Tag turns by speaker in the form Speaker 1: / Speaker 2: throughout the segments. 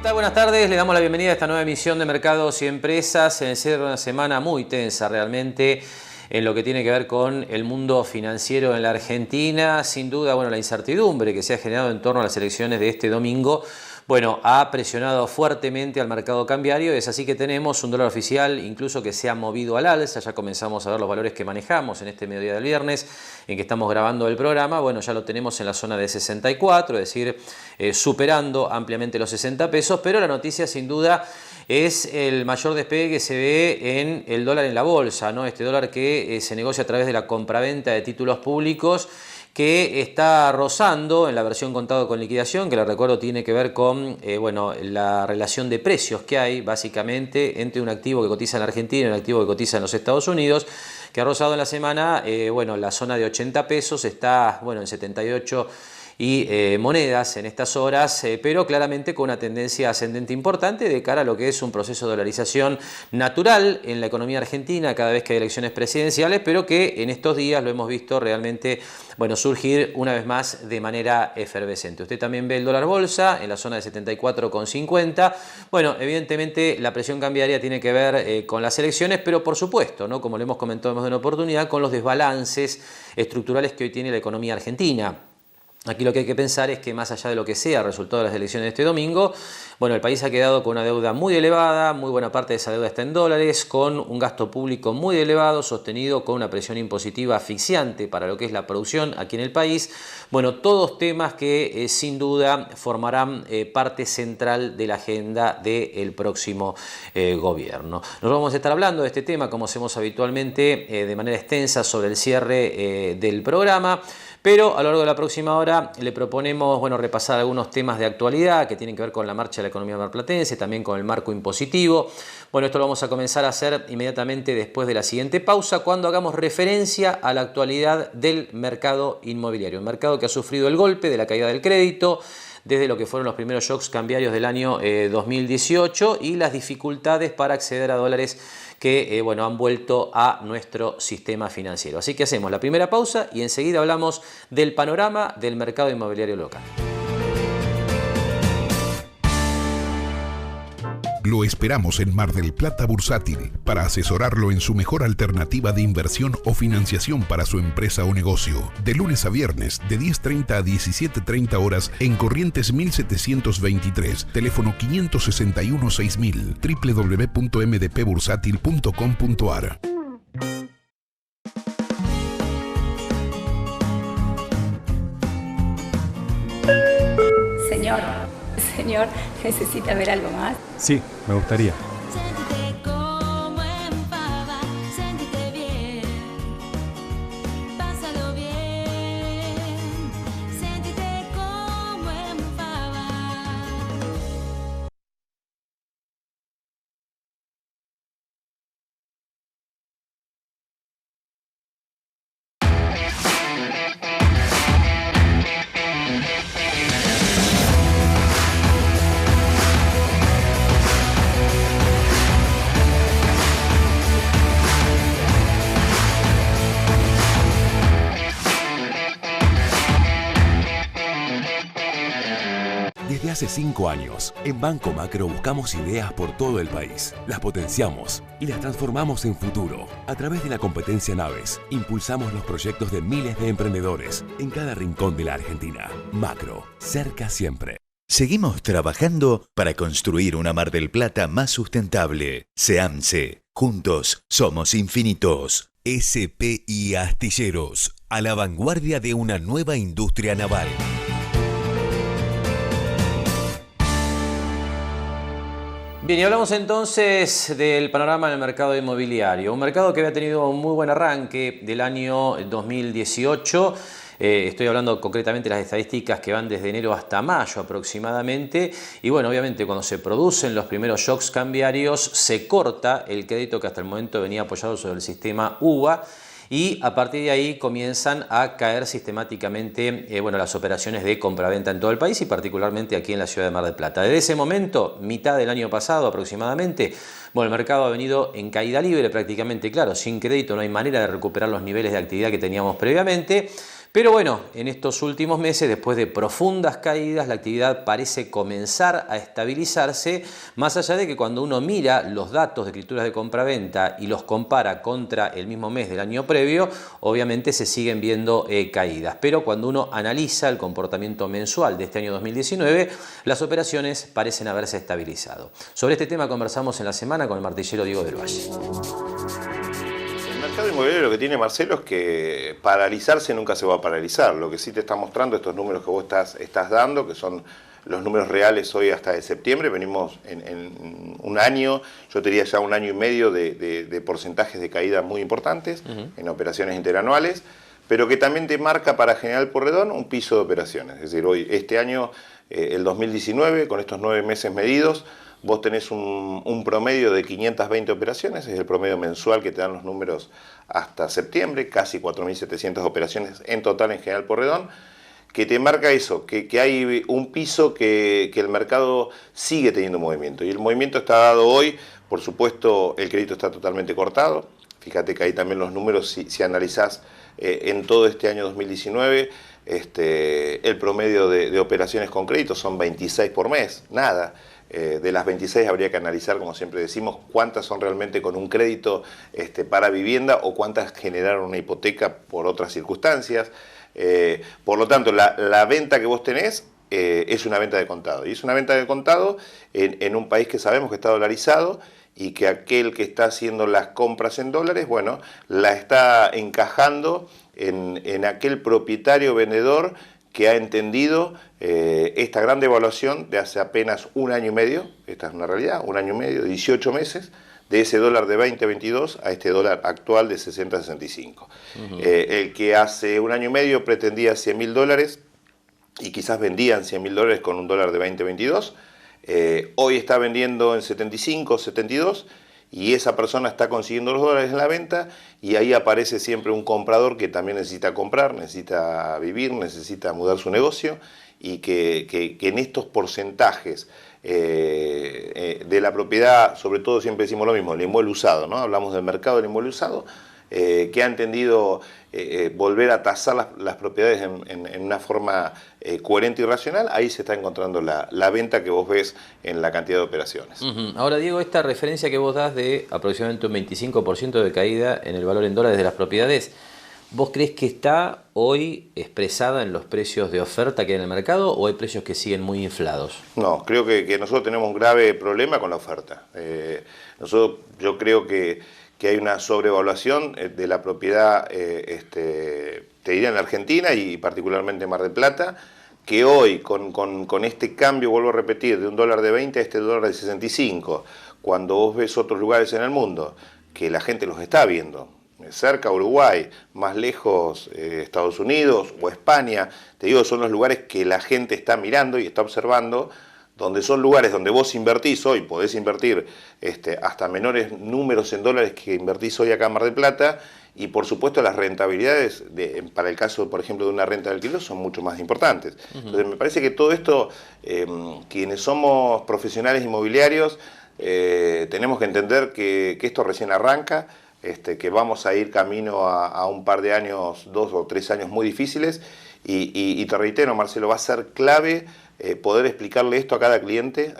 Speaker 1: tal? Buenas tardes. Le damos la bienvenida a esta nueva emisión de Mercados y Empresas. En el cierre de una semana muy tensa realmente en lo que tiene que ver con el mundo financiero en la Argentina. Sin duda, bueno, la incertidumbre que se ha generado en torno a las elecciones de este domingo, bueno, ha presionado fuertemente al mercado cambiario. Es así que tenemos un dólar oficial incluso que se ha movido al alza. Ya comenzamos a ver los valores que manejamos en este mediodía del viernes en que estamos grabando el programa. Bueno, ya lo tenemos en la zona de 64, es decir, superando ampliamente los 60 pesos, pero la noticia sin duda es el mayor despegue que se ve en el dólar en la bolsa, ¿no? Este dólar que se negocia a través de la compraventa de títulos públicos, que está rozando en la versión contado con liquidación, que les recuerdo tiene que ver con bueno, la relación de precios que hay básicamente entre un activo que cotiza en la Argentina y un activo que cotiza en los Estados Unidos, que ha rozado en la semana bueno, la zona de 80 pesos, está bueno, en 78 y monedas en estas horas, pero claramente con una tendencia ascendente importante de cara a lo que es un proceso de dolarización natural en la economía argentina cada vez que hay elecciones presidenciales, pero que en estos días lo hemos visto realmente bueno, surgir una vez más de manera efervescente. Usted también ve el dólar bolsa en la zona de 74,50. Bueno, evidentemente la presión cambiaria tiene que ver con las elecciones, pero por supuesto, ¿no? Como le hemos comentado en más de una oportunidad, con los desbalances estructurales que hoy tiene la economía argentina. Aquí lo que hay que pensar es que más allá de lo que sea el resultado de las elecciones de este domingo, bueno, el país ha quedado con una deuda muy elevada, muy buena parte de esa deuda está en dólares, con un gasto público muy elevado, sostenido con una presión impositiva asfixiante para lo que es la producción aquí en el país. Bueno, todos temas que sin duda formarán parte central de la agenda del próximo gobierno. Nos vamos a estar hablando de este tema, como hacemos habitualmente, de manera extensa sobre el cierre del programa. Pero a lo largo de la próxima hora le proponemos bueno, repasar algunos temas de actualidad que tienen que ver con la marcha de la economía marplatense, también con el marco impositivo. Bueno, esto lo vamos a comenzar a hacer inmediatamente después de la siguiente pausa, cuando hagamos referencia a la actualidad del mercado inmobiliario. Un mercado que ha sufrido el golpe de la caída del crédito, desde lo que fueron los primeros shocks cambiarios del año 2018 y las dificultades para acceder a dólares que bueno, han vuelto a nuestro sistema financiero. Así que hacemos la primera pausa y enseguida hablamos del panorama del mercado inmobiliario local.
Speaker 2: Lo esperamos en Mar del Plata Bursátil para asesorarlo en su mejor alternativa de inversión o financiación para su empresa o negocio. De lunes a viernes, de 10:30 a 17:30 horas en Corrientes 1723, teléfono 561-6000, www.mdpbursátil.com.ar.
Speaker 3: Señor, ¿necesita ver algo más?
Speaker 4: Sí, me gustaría.
Speaker 5: Sentite como en pava, sentite bien, pásalo bien, sentite como en pava.
Speaker 6: Desde hace 5 años, en Banco Macro buscamos ideas por todo el país, las potenciamos y las transformamos en futuro. A través de la competencia Naves, impulsamos los proyectos de miles de emprendedores en cada rincón de la Argentina. Macro, cerca siempre.
Speaker 7: Seguimos trabajando para construir una Mar del Plata más sustentable. SEAMSE. Juntos somos infinitos.
Speaker 8: SPI Astilleros, a la vanguardia de una nueva industria naval.
Speaker 1: Bien, y hablamos entonces del panorama del mercado inmobiliario. Un mercado que había tenido un muy buen arranque del año 2018. Estoy hablando concretamente de las estadísticas que van desde enero hasta mayo aproximadamente. Y bueno, obviamente cuando se producen los primeros shocks cambiarios, se corta el crédito que hasta el momento venía apoyado sobre el sistema UVA. Y a partir de ahí comienzan a caer sistemáticamente bueno, las operaciones de compraventa en todo el país y particularmente aquí en la ciudad de Mar del Plata. Desde ese momento, mitad del año pasado aproximadamente, bueno, el mercado ha venido en caída libre prácticamente, claro, sin crédito no hay manera de recuperar los niveles de actividad que teníamos previamente. Pero bueno, en estos últimos meses, después de profundas caídas, la actividad parece comenzar a estabilizarse, más allá de que cuando uno mira los datos de escrituras de compraventa y los compara contra el mismo mes del año previo, obviamente se siguen viendo caídas. Pero cuando uno analiza el comportamiento mensual de este año 2019, las operaciones parecen haberse estabilizado. Sobre este tema conversamos en la semana con el martillero Diego del Valle.
Speaker 4: El mercado inmobiliario lo que tiene, Marcelo, es que paralizarse nunca se va a paralizar. Lo que sí te está mostrando estos números que vos estás dando, que son los números reales hoy hasta de septiembre, venimos en un año, yo te diría ya un año y medio de porcentajes de caída muy importantes en operaciones interanuales, pero que también te marca para General Pueyrredón un piso de operaciones. Es decir, hoy, este año, el 2019, con estos 9 meses medidos, vos tenés un promedio de 520 operaciones, es el promedio mensual que te dan los números hasta septiembre, casi 4.700 operaciones en total en General Pueyrredón, que te marca eso, que hay un piso que el mercado sigue teniendo movimiento. Y el movimiento está dado hoy, por supuesto, el crédito está totalmente cortado. Fíjate que ahí también los números, si analizás en todo este año 2019, el promedio de operaciones con crédito son 26 por mes, nada. De las 26 habría que analizar, como siempre decimos, cuántas son realmente con un crédito para vivienda o cuántas generaron una hipoteca por otras circunstancias. Por lo tanto, la venta que vos tenés es una venta de contado. Y es una venta de contado en un país que sabemos que está dolarizado y que aquel que está haciendo las compras en dólares, bueno, la está encajando en aquel propietario vendedor que ha entendido esta gran devaluación de hace apenas un año y medio, esta es una realidad, un año y medio, 18 meses, de ese dólar de 20-22 a este dólar actual de 60-65. El que hace un año y medio pretendía $100.000 y quizás vendían $100.000 con un dólar de 20-22, hoy está vendiendo en 75-72, y esa persona está consiguiendo los dólares en la venta y ahí aparece siempre un comprador que también necesita comprar, necesita vivir, necesita mudar su negocio y que en estos porcentajes de la propiedad, sobre todo siempre decimos lo mismo, el inmueble usado, ¿no? Hablamos del mercado del inmueble usado, que ha entendido volver a tasar las propiedades en una forma coherente y racional, ahí se está encontrando la venta que vos ves en la cantidad de operaciones.
Speaker 1: Ahora, Diego, esta referencia que vos das de aproximadamente un 25% de caída en el valor en dólares de las propiedades, ¿vos crees que está hoy expresada en los precios de oferta que hay en el mercado o hay precios que siguen muy inflados?
Speaker 4: No, creo que nosotros tenemos un grave problema con la oferta. Yo creo que hay una sobrevaluación de la propiedad, te diría en la Argentina y particularmente en Mar del Plata, que hoy con este cambio, vuelvo a repetir, de un dólar de 20 a este dólar de 65, cuando vos ves otros lugares en el mundo, que la gente los está viendo, cerca Uruguay, más lejos Estados Unidos o España, te digo, son los lugares que la gente está mirando y está observando, donde son lugares donde vos invertís hoy, podés invertir hasta menores números en dólares que invertís hoy acá en Mar del Plata, y por supuesto las rentabilidades, para el caso, por ejemplo, de una renta de alquiler, son mucho más importantes. Entonces me parece que todo esto, quienes somos profesionales inmobiliarios, tenemos que entender que esto recién arranca, que vamos a ir camino a un par de años, 2 o 3 años muy difíciles, y te reitero, Marcelo, va a ser clave poder explicarle esto a cada cliente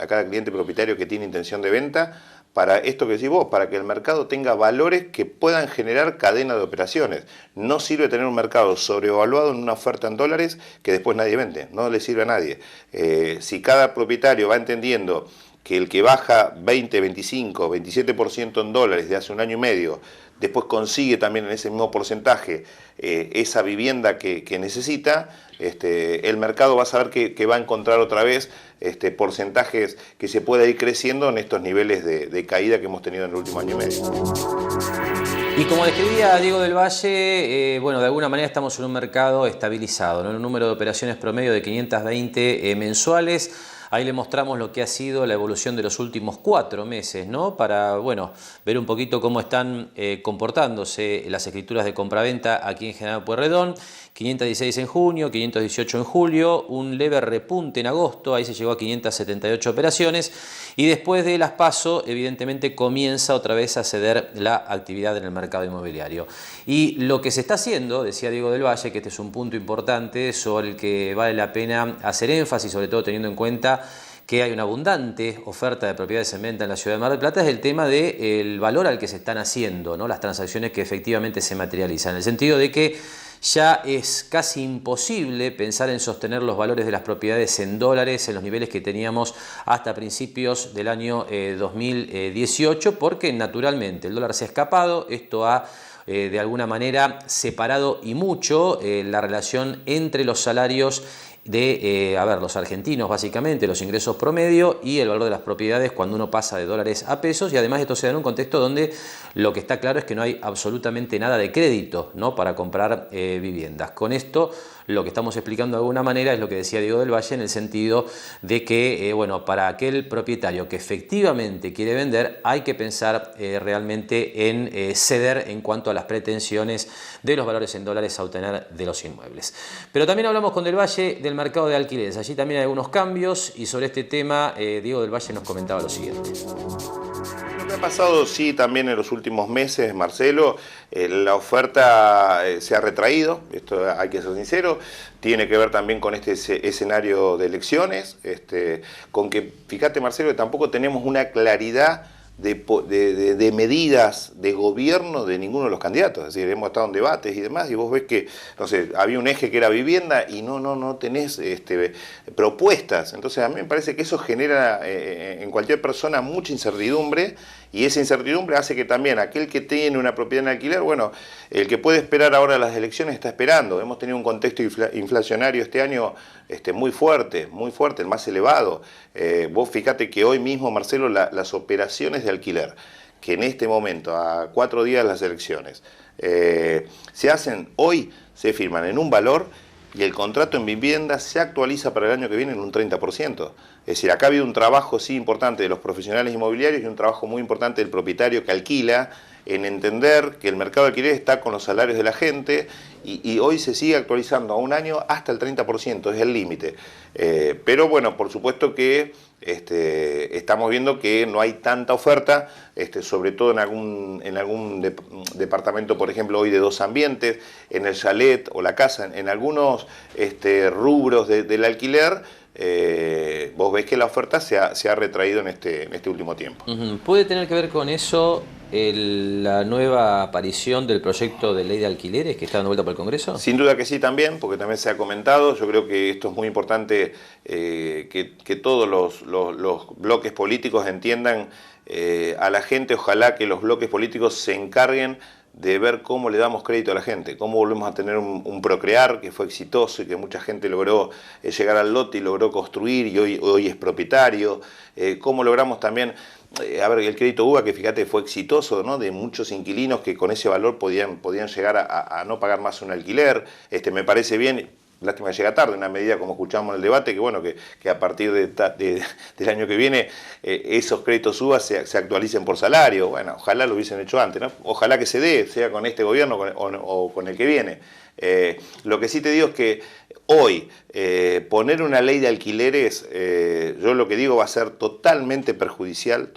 Speaker 4: propietario que tiene intención de venta, para esto que decís vos, para que el mercado tenga valores que puedan generar cadena de operaciones. No sirve tener un mercado sobrevaluado en una oferta en dólares que después nadie vende, no le sirve a nadie. Si cada propietario va entendiendo que el que baja 20, 25, 27% en dólares de hace un año y medio, después consigue también en ese mismo porcentaje esa vivienda que necesita, el mercado va a saber que va a encontrar otra vez porcentajes que se pueda ir creciendo en estos niveles de caída que hemos tenido en el último año y medio.
Speaker 1: Y como describía Diego del Valle, bueno, de alguna manera estamos en un mercado estabilizado, ¿no? En un número de operaciones promedio de 520 mensuales. Ahí le mostramos lo que ha sido la evolución de los últimos 4 meses, ¿no? Para, bueno, ver un poquito cómo están comportándose las escrituras de compraventa aquí en General Pueyrredón. 516 en junio, 518 en julio, un leve repunte en agosto, ahí se llegó a 578 operaciones y después de las PASO evidentemente comienza otra vez a ceder la actividad en el mercado inmobiliario. Y lo que se está haciendo, decía Diego del Valle, que este es un punto importante sobre el que vale la pena hacer énfasis, sobre todo teniendo en cuenta que hay una abundante oferta de propiedades en venta en la ciudad de Mar del Plata, es el tema del valor al que se están haciendo, ¿no? Las transacciones que efectivamente se materializan, en el sentido de que ya es casi imposible pensar en sostener los valores de las propiedades en dólares en los niveles que teníamos hasta principios del año 2018, porque naturalmente el dólar se ha escapado, esto ha de alguna manera separado y mucho la relación entre los salarios de los argentinos, básicamente, los ingresos promedio y el valor de las propiedades cuando uno pasa de dólares a pesos, y además esto se da en un contexto donde lo que está claro es que no hay absolutamente nada de crédito, ¿no?, para comprar viviendas. Con esto lo que estamos explicando de alguna manera es lo que decía Diego del Valle, en el sentido de que para aquel propietario que efectivamente quiere vender hay que pensar realmente en ceder en cuanto a las pretensiones de los valores en dólares a obtener de los inmuebles. Pero también hablamos con Del Valle del mercado de alquileres. Allí también hay algunos cambios y sobre este tema Diego del Valle nos comentaba lo siguiente.
Speaker 4: Lo que ha pasado, sí, también en los últimos meses, Marcelo, la oferta se ha retraído, esto hay que ser sincero, tiene que ver también con este escenario de elecciones, con que, fíjate, Marcelo, que tampoco tenemos una claridad de medidas de gobierno de ninguno de los candidatos. Es decir, hemos estado en debates y demás, y vos ves que, no sé, había un eje que era vivienda y no tenés propuestas. Entonces a mí me parece que eso genera en cualquier persona mucha incertidumbre, y esa incertidumbre hace que también aquel que tiene una propiedad en alquiler, bueno, el que puede esperar ahora las elecciones está esperando. Hemos tenido un contexto inflacionario este año muy fuerte, el más elevado. Vos fíjate que hoy mismo, Marcelo, las operaciones de alquiler, que en este momento, a 4 días de las elecciones, se hacen hoy, se firman en un valor, y el contrato en vivienda se actualiza para el año que viene en un 30%. Es decir, acá ha habido un trabajo sí importante de los profesionales inmobiliarios y un trabajo muy importante del propietario que alquila, en entender que el mercado de alquiler está con los salarios de la gente, y hoy se sigue actualizando a un año hasta el 30%, es el límite. Pero bueno, por supuesto que estamos viendo que no hay tanta oferta, sobre todo en algún departamento, por ejemplo, hoy de 2 ambientes, en el chalet o la casa, en algunos rubros del alquiler. Vos ves que la oferta se ha retraído en este último tiempo.
Speaker 1: ¿Puede tener que ver con eso la nueva aparición del proyecto de ley de alquileres que está dando vuelta por el Congreso?
Speaker 4: Sin duda que sí también, porque también se ha comentado. Yo creo que esto es muy importante, que todos los bloques políticos entiendan a la gente. Ojalá que los bloques políticos se encarguen de ver cómo le damos crédito a la gente, cómo volvemos a tener un Procrear que fue exitoso y que mucha gente logró llegar al lote y logró construir, y hoy es propietario. Cómo logramos también, el crédito UBA, que fíjate fue exitoso, ¿no?, de muchos inquilinos que con ese valor podían llegar a no pagar más un alquiler. Me parece bien. Lástima que llega tarde, una medida, como escuchamos en el debate, que bueno, que a partir del año que viene esos créditos UBA se actualicen por salario. Bueno, ojalá lo hubiesen hecho antes, ¿no? Ojalá que se dé, sea con este gobierno o con el que viene. Lo que sí te digo es que hoy poner una ley de alquileres, yo lo que digo, va a ser totalmente perjudicial,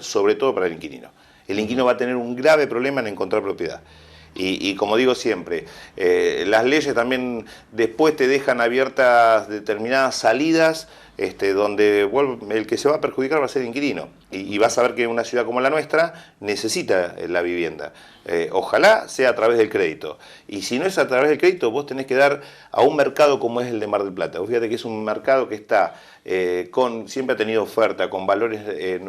Speaker 4: sobre todo para el inquilino. El inquilino va a tener un grave problema en encontrar propiedad. Y como digo siempre, las leyes también después te dejan abiertas determinadas salidas, donde el que se va a perjudicar va a ser el inquilino. Y vas a ver que una ciudad como la nuestra necesita la vivienda. Ojalá sea a través del crédito. Y si no es a través del crédito, vos tenés que dar a un mercado como es el de Mar del Plata. Vos fíjate que es un mercado que está siempre ha tenido oferta, con valores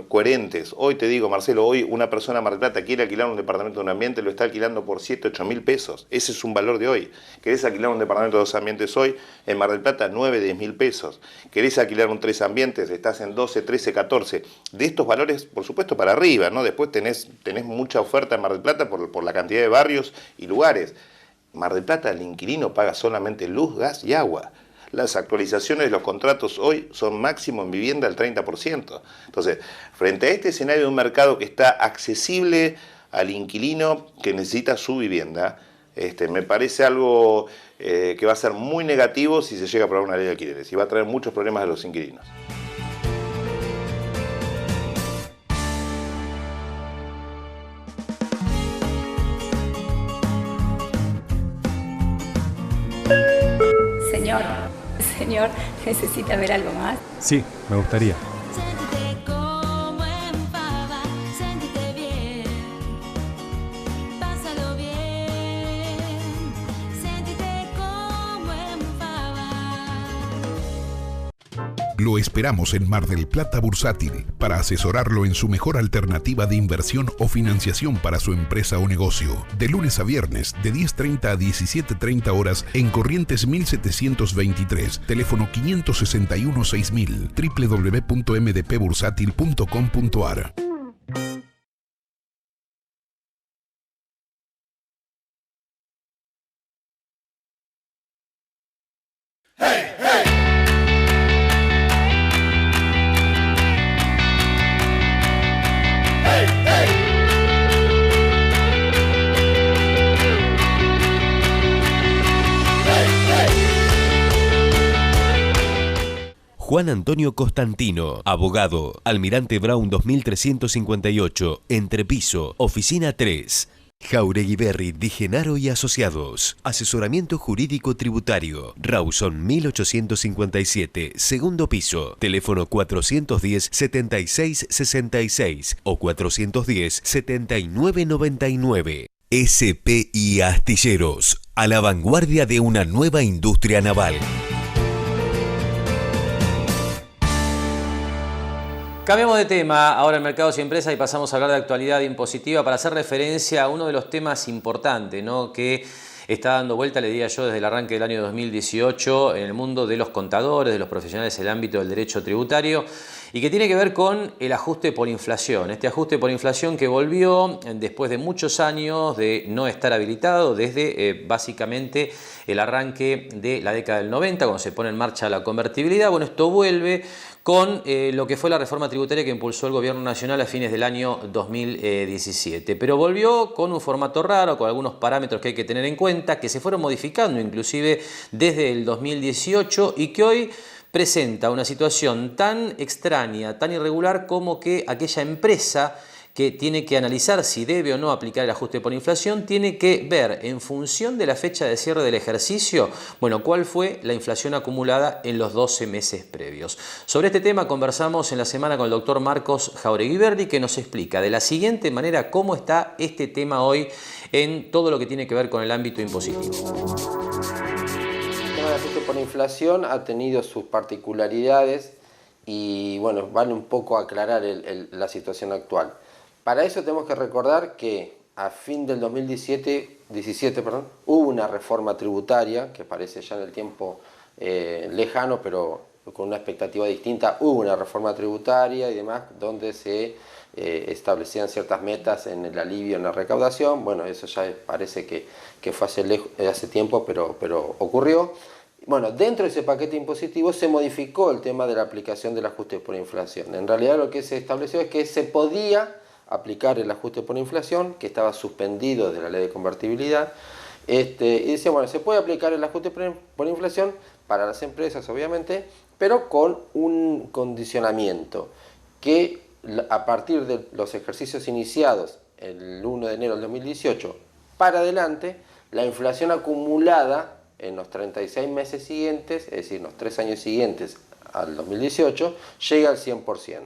Speaker 4: coherentes. Hoy te digo, Marcelo, hoy una persona en Mar del Plata quiere alquilar un departamento de un ambiente, lo está alquilando por 7, 8 mil pesos. Ese es un valor de hoy. ¿Querés alquilar un departamento de 2 ambientes hoy? En Mar del Plata, 9, 10 mil pesos. ¿Querés alquilar un 3 ambientes? Estás en 12, 13, 14. De estos valores, por supuesto, para arriba, ¿no? Después tenés mucha oferta en Mar del Plata por la cantidad de barrios y lugares. Mar del Plata, el inquilino paga solamente luz, gas y agua. Las actualizaciones de los contratos hoy son máximo en vivienda el 30%. Entonces, frente a este escenario de un mercado que está accesible al inquilino que necesita su vivienda, Me parece algo que va a ser muy negativo si se llega a aprobar una ley de alquileres y va a traer muchos problemas a los inquilinos.
Speaker 3: Señor, ¿necesita ver algo más?
Speaker 9: Sí, me gustaría.
Speaker 5: Sentite como en Fava, sentite bien, pásalo bien, sentite como en Fava.
Speaker 2: Lo esperamos en Mar del Plata Bursátil para asesorarlo en su mejor alternativa de inversión o financiación para su empresa o negocio. De lunes a viernes, de 10:30 a 17:30 horas en Corrientes 1723, teléfono 561-6000, www.mdpbursátil.com.ar.
Speaker 8: Juan Antonio Constantino, abogado, Almirante Brown 2358, Entrepiso, Oficina 3. Jauregui Berry, Di Genaro y Asociados. Asesoramiento jurídico tributario. Rawson 1857, segundo piso. Teléfono 410-7666 o 410-7999. SPI Astilleros, a la vanguardia de una nueva industria naval.
Speaker 1: Cambiamos de tema ahora en Mercados y Empresas y pasamos a hablar de actualidad impositiva para hacer referencia a uno de los temas importantes, ¿no?, que está dando vuelta, le diría yo, desde el arranque del año 2018 en el mundo de los contadores, de los profesionales del ámbito del derecho tributario, y que tiene que ver con el ajuste por inflación. Este ajuste por inflación que volvió después de muchos años de no estar habilitado, desde básicamente el arranque de la década del 90, cuando se pone en marcha la convertibilidad. Bueno, esto vuelve con lo que fue la reforma tributaria que impulsó el Gobierno Nacional a fines del año 2017. Pero volvió con un formato raro, con algunos parámetros que hay que tener en cuenta, que se fueron modificando inclusive desde el 2018 y que hoy presenta una situación tan extraña, tan irregular, como que aquella empresa que tiene que analizar si debe o no aplicar el ajuste por inflación, tiene que ver en función de la fecha de cierre del ejercicio, bueno, cuál fue la inflación acumulada en los 12 meses previos. Sobre este tema conversamos en la semana con el doctor Marcos Jauregui Berry, que nos explica de la siguiente manera cómo está este tema hoy en todo lo que tiene que ver con el ámbito impositivo.
Speaker 10: El tema del ajuste por inflación ha tenido sus particularidades y bueno, vale un poco aclarar la situación actual. Para eso tenemos que recordar que a fin del 2017 hubo una reforma tributaria que parece ya en el tiempo lejano, pero con una expectativa distinta. Hubo una reforma tributaria y demás donde se establecían ciertas metas en el alivio en la recaudación. Bueno, eso ya parece que fue hace tiempo, pero ocurrió. Bueno, dentro de ese paquete impositivo se modificó el tema de la aplicación del ajuste por inflación. En realidad lo que se estableció es que se podía aplicar el ajuste por inflación, que estaba suspendido de la ley de convertibilidad, y decía, bueno, se puede aplicar el ajuste por inflación para las empresas, obviamente, pero con un condicionamiento, que a partir de los ejercicios iniciados el 1 de enero del 2018 para adelante, la inflación acumulada en los 36 meses siguientes, es decir, los 3 años siguientes al 2018, llega al 100%.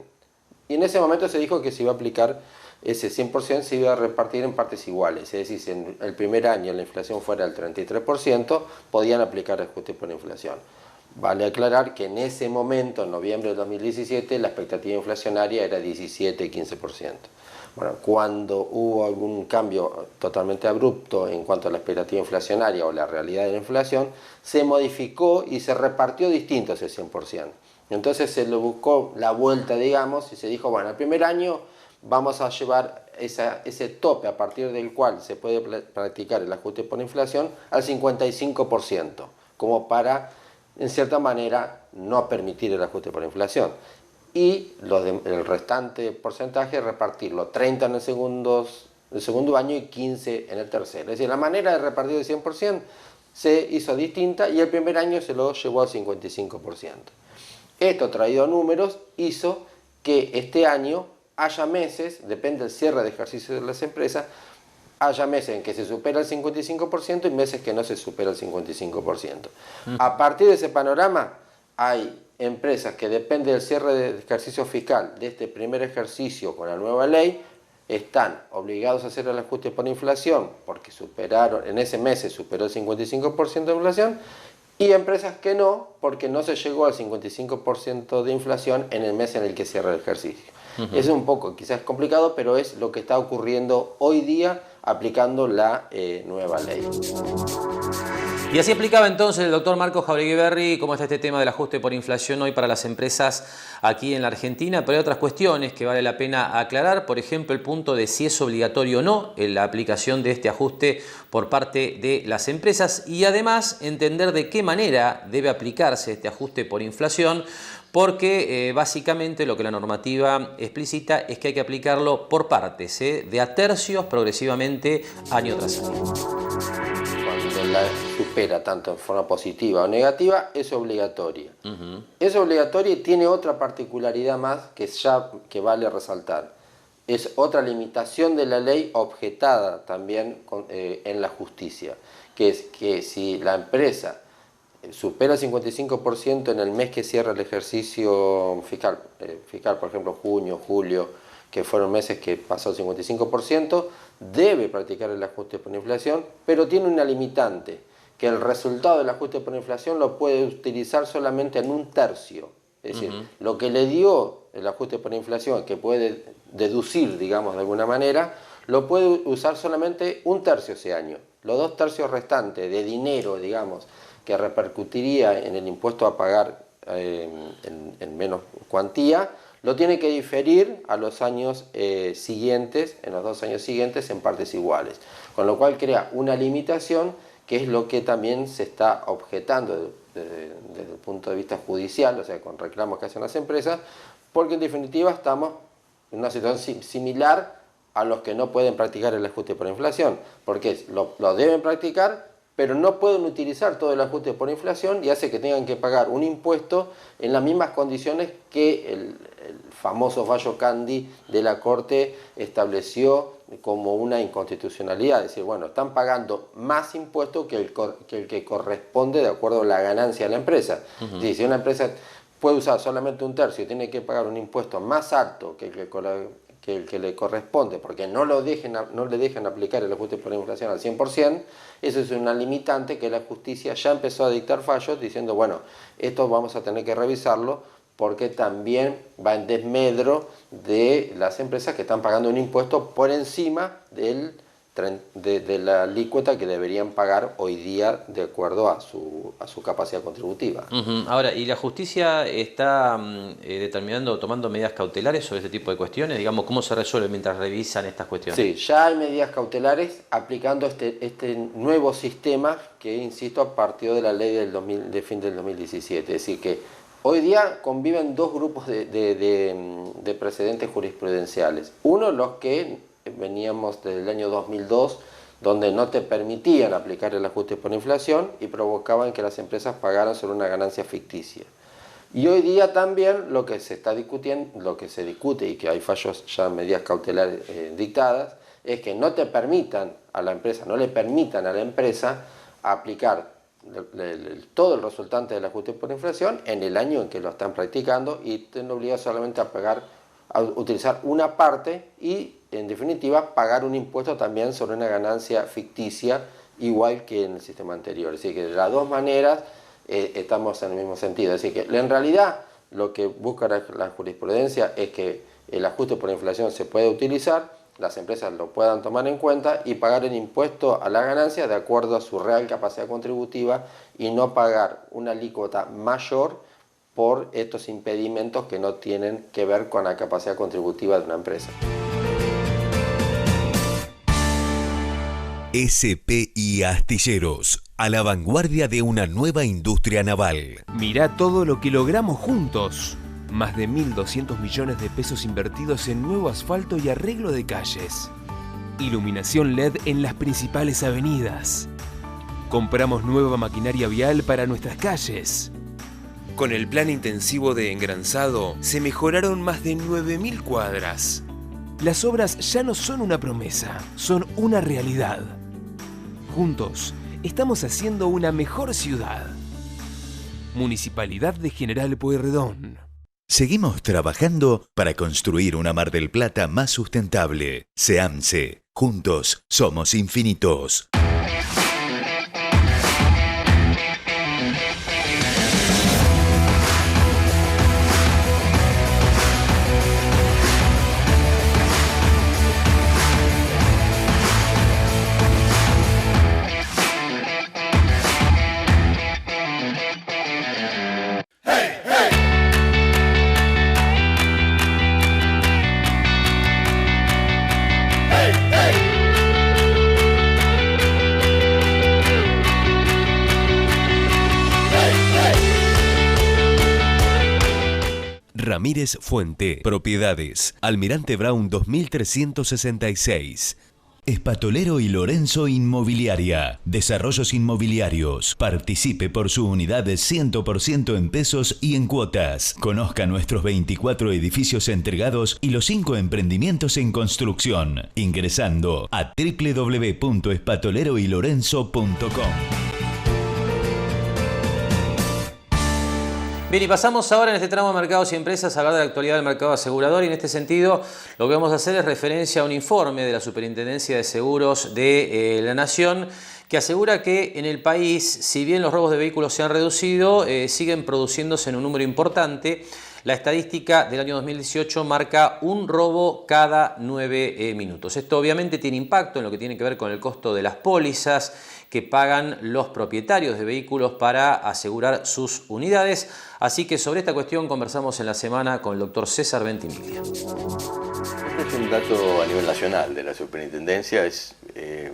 Speaker 10: Y en ese momento se dijo que se iba a aplicar ese 100%, se iba a repartir en partes iguales. Es decir, si en el primer año la inflación fuera del 33%, podían aplicar el ajuste por inflación. Vale aclarar que en ese momento, en noviembre de 2017, la expectativa inflacionaria era 17-15%. Bueno, cuando hubo algún cambio totalmente abrupto en cuanto a la expectativa inflacionaria o la realidad de la inflación, se modificó y se repartió distinto ese 100%. Entonces se le buscó la vuelta, digamos, y se dijo, bueno, el primer año vamos a llevar ese tope a partir del cual se puede practicar el ajuste por inflación al 55%, como para, en cierta manera, no permitir el ajuste por inflación. Y el restante porcentaje repartirlo 30 en el segundo el segundo año y 15 en el tercero. Es decir, la manera de repartir el 100% se hizo distinta y el primer año se lo llevó al 55%. Esto, traído a números, hizo que este año haya meses, depende del cierre de ejercicio de las empresas, haya meses en que se supera el 55% y meses que no se supera el 55%. A partir de ese panorama, hay empresas que dependen del cierre de ejercicio fiscal de este primer ejercicio con la nueva ley, están obligados a hacer el ajuste por inflación porque superaron, en ese mes se superó el 55% de inflación, y empresas que no, porque no se llegó al 55% de inflación en el mes en el que cierra el ejercicio. Es un poco, quizás complicado, pero es lo que está ocurriendo hoy día aplicando la nueva ley.
Speaker 1: Y así explicaba entonces el doctor Marcos Jauregui Berri cómo está este tema del ajuste por inflación hoy para las empresas aquí en la Argentina, pero hay otras cuestiones que vale la pena aclarar, por ejemplo el punto de si es obligatorio o no la aplicación de este ajuste por parte de las empresas y además entender de qué manera debe aplicarse este ajuste por inflación, porque básicamente lo que la normativa explicita es que hay que aplicarlo por partes, de a tercios progresivamente año tras año.
Speaker 10: Cuando la supera tanto en forma positiva o negativa, es obligatoria. Es obligatoria y tiene otra particularidad más que vale resaltar. Es otra limitación de la ley objetada también en la justicia, que es que si la empresa supera el 55% en el mes que cierra el ejercicio fiscal, por ejemplo junio, julio, que fueron meses que pasó el 55%, debe practicar el ajuste por inflación, pero tiene una limitante, que el resultado del ajuste por inflación lo puede utilizar solamente en un tercio. Es decir, lo que le dio el ajuste por inflación, que puede deducir, digamos, de alguna manera, lo puede usar solamente un tercio ese año. Los 2 tercios restantes de dinero, digamos, que repercutiría en el impuesto a pagar en menos cuantía, lo tiene que diferir a los años siguientes, en los 2 años siguientes, en partes iguales. Con lo cual crea una limitación que es lo que también se está objetando desde el punto de vista judicial, o sea, con reclamos que hacen las empresas, porque en definitiva estamos en una situación similar a los que no pueden practicar el ajuste por inflación, porque lo deben practicar, pero no pueden utilizar todo el ajuste por inflación y hace que tengan que pagar un impuesto en las mismas condiciones que el famoso fallo Candy de la Corte estableció como una inconstitucionalidad. Es decir, bueno, están pagando más impuestos que el que corresponde de acuerdo a la ganancia de la empresa. Es decir, si una empresa puede usar solamente un tercio y tiene que pagar un impuesto más alto que el que le corresponde, porque no le dejan aplicar el ajuste por inflación al 100%, eso es una limitante que la justicia ya empezó a dictar fallos diciendo, bueno, esto vamos a tener que revisarlo porque también va en desmedro de las empresas que están pagando un impuesto por encima de la alícuota que deberían pagar hoy día de acuerdo a su capacidad contributiva.
Speaker 1: Ahora, ¿y la justicia está determinando o tomando medidas cautelares sobre este tipo de cuestiones? Digamos, ¿cómo se resuelve mientras revisan estas cuestiones?
Speaker 10: Sí, ya hay medidas cautelares aplicando este nuevo sistema que, insisto, partió de la ley de fin del 2017. Es decir, que hoy día conviven 2 grupos de precedentes jurisprudenciales. Uno, los que veníamos desde el año 2002, donde no te permitían aplicar el ajuste por inflación y provocaban que las empresas pagaran sobre una ganancia ficticia. Y hoy día también lo que se está discutiendo, lo que se discute y que hay fallos ya, medidas cautelares dictadas, es que no le permitan a la empresa aplicar todo el resultante del ajuste por inflación en el año en que lo están practicando y estén obligados solamente a utilizar una parte y, en definitiva, pagar un impuesto también sobre una ganancia ficticia, igual que en el sistema anterior. Así que de las 2 maneras estamos en el mismo sentido. Así que en realidad lo que busca la jurisprudencia es que el ajuste por inflación se pueda utilizar, las empresas lo puedan tomar en cuenta y pagar el impuesto a la ganancia de acuerdo a su real capacidad contributiva y no pagar una alícuota mayor por estos impedimentos que no tienen que ver con la capacidad contributiva de una empresa.
Speaker 8: SPI Astilleros, a la vanguardia de una nueva industria naval.
Speaker 9: Mirá todo lo que logramos juntos. Más de 1.200 millones de pesos invertidos en nuevo asfalto y arreglo de calles. Iluminación LED en las principales avenidas. Compramos nueva maquinaria vial para nuestras calles. Con el plan intensivo de engranzado, se mejoraron más de 9.000 cuadras. Las obras ya no son una promesa, son una realidad. Juntos, estamos haciendo una mejor ciudad. Municipalidad de General Pueyrredón.
Speaker 7: Seguimos trabajando para construir una Mar del Plata más sustentable. SEAMSE. Juntos somos infinitos.
Speaker 8: Ramírez Fuente, Propiedades, Almirante Brown 2366.
Speaker 7: Espatolero y Lorenzo Inmobiliaria. Desarrollos inmobiliarios. Participe por su unidad de 100% en pesos y en cuotas. Conozca nuestros 24 edificios entregados y los 5 emprendimientos en construcción. Ingresando a www.espatoleroylorenzo.com.
Speaker 1: Bien, y pasamos ahora en este tramo de mercados y empresas a hablar de la actualidad del mercado asegurador, y en este sentido lo que vamos a hacer es referencia a un informe de la Superintendencia de Seguros de la Nación que asegura que en el país, si bien los robos de vehículos se han reducido, siguen produciéndose en un número importante. La estadística del año 2018 marca un robo cada 9 minutos. Esto obviamente tiene impacto en lo que tiene que ver con el costo de las pólizas que pagan los propietarios de vehículos para asegurar sus unidades. Así que sobre esta cuestión conversamos en la semana con el doctor César Ventimiglia.
Speaker 11: Este es un dato a nivel nacional de la Superintendencia, es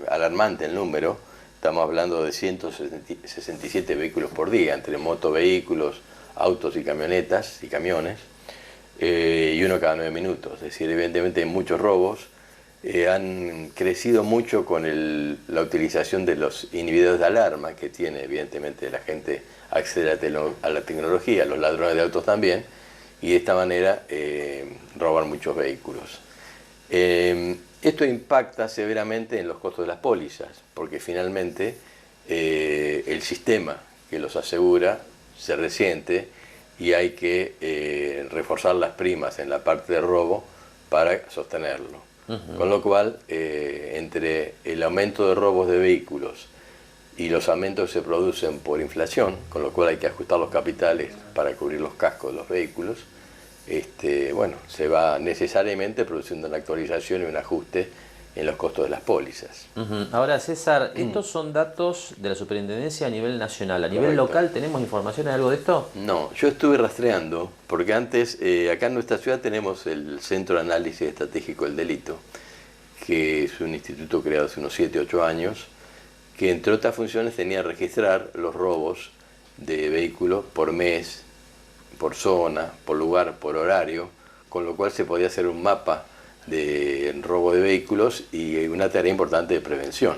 Speaker 11: alarmante el número. Estamos hablando de 167 vehículos por día, entre motovehículos, autos y camionetas y camiones, y uno cada 9 minutos. Es decir, evidentemente hay muchos robos. Han crecido mucho con la utilización de los inhibidores de alarma que tiene, evidentemente la gente accede a la tecnología, los ladrones de autos también, y de esta manera roban muchos vehículos. Esto impacta severamente en los costos de las pólizas, porque finalmente el sistema que los asegura se resiente y hay que reforzar las primas en la parte de robo para sostenerlo. Con lo cual, entre el aumento de robos de vehículos y los aumentos que se producen por inflación, con lo cual hay que ajustar los capitales para cubrir los cascos de los vehículos, bueno, se va necesariamente produciendo una actualización y un ajuste en los costos de las pólizas.
Speaker 1: Ahora, César, estos son datos de la Superintendencia a nivel nacional. ¿A nivel local tenemos información de algo de esto?
Speaker 11: No, yo estuve rastreando, porque antes, acá en nuestra ciudad tenemos el Centro de Análisis Estratégico del Delito, que es un instituto creado hace unos 7 u 8 años, que entre otras funciones tenía que registrar los robos de vehículos por mes, por zona, por lugar, por horario, con lo cual se podía hacer un mapa de robo de vehículos y una tarea importante de prevención.